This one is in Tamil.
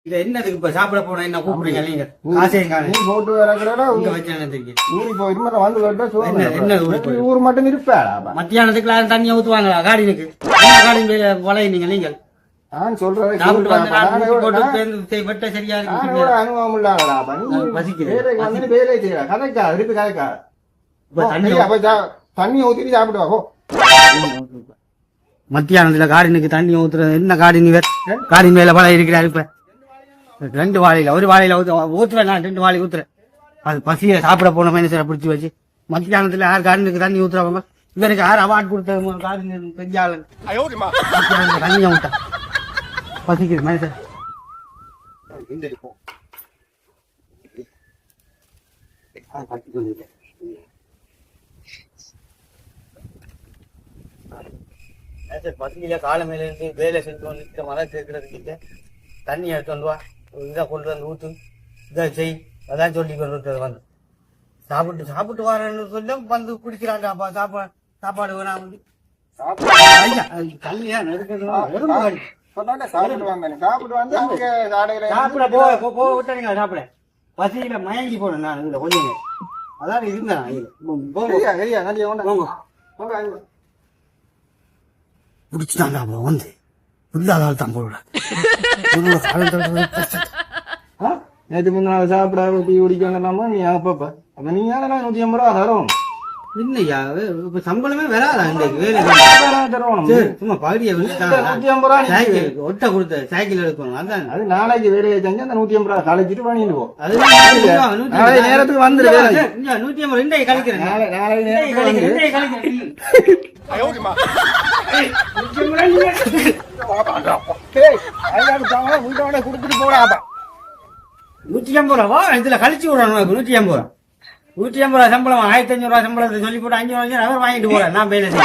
இத என்னதுக்கு இப்ப சாப்பிட போனா என்ன கூப்பிடுறீங்க நீங்க காசையும் காண நீ போட்டு வர கடை இங்க வச்சு ஊறி போயிட்டு வந்து கேட்டா என்ன ஊர் மட்டும் இருப்பேடா மத்தியானத்துக்கு எல்லாரும் தண்ணியை ஊத்துவாங்களா காடினுக்கு காடின் வளையினீங்க நீங்கள் நான் சொல்றேன் சாப்பிட்டு வந்து நான் போட்டு வெட்ட சரியா இருக்கு அனுபவம் இல்லாடா வேலைக்கு வந்து வேலை செய்யறா கதைக்கா திருப்பி கதைக்கா இப்ப தண்ணி தண்ணி ஊத்திட்டு சாப்பிடுவா போ மத்தியானத்துல காடினுக்கு தண்ணி ஊத்துறது என்ன காடினி காடின் மேல பழம் இருக்கிறாரு இப்ப 2 வாழையில ஒரு வாழையில ஊத்துறேன் நான் 2 வாழை ஊத்துறேன் அது பசிய சாப்பிட போன மனுஷரை பிடிச்சி வச்சு மத்தியானத்துல யார் காடினுக்கு தண்ணி ஊத்துறவங்க இவருக்கு யார் அவார்டு கொடுத்த காடின் பெரிய ஆளு தண்ணியை ஊட்டா பசிக்குது மனுஷன் பசியில கால மேல இருந்து வேலை செஞ்சு வந்து மழை கேட்கறதுக்கிட்ட தண்ணி எடுத்து வந்து வா இதை கொண்டு வந்து ஊத்து இதை செய் அதான் சொல்லி கொண்டு வந்து சாப்பிட்டு வரேன்னு சொல்லி வந்து குடிக்கிறாங்க சாப்பாடு வேணாம் தண்ணியா சாப்பிட பசியில மயங்கி போனேன் நான் இதுல கொஞ்சம் அதான் இருந்தேன் குடிச்சுட்டாங்க அப்புறம் வந்து இல்லாதால் தான் போடுற நேற்று முன்னாள் சாப்பிடாம டீ குடிக்காங்க நீ அப்பப்ப அப்ப நீ 150 ரூபா தரும் இல்லையா இப்ப சம்பளமே வராதா இன்றைக்கு வேலை சும்மா பாடிய சைக்கிள் ஒட்ட கொடுத்த சைக்கிள் எடுக்கணும் அதான் அது நாளைக்கு வேலையை செஞ்சு அந்த 150 ரூபா கழிச்சிட்டு பண்ணிட்டு போ அது நேரத்துக்கு வந்துரு 150 இன்றைக்கு கழிக்கிறேன் குடுத்துட்டு போடாப்பா 150 ரூபா இதுல கழிச்சு விடணும் 150 ரூபா 150 ரூபா சம்பளம் 1500 ரூபா சம்பளத்தை சொல்லி போட்டு 5 அவர் வாங்கிட்டு போறேன் நான் வேலை செய்ய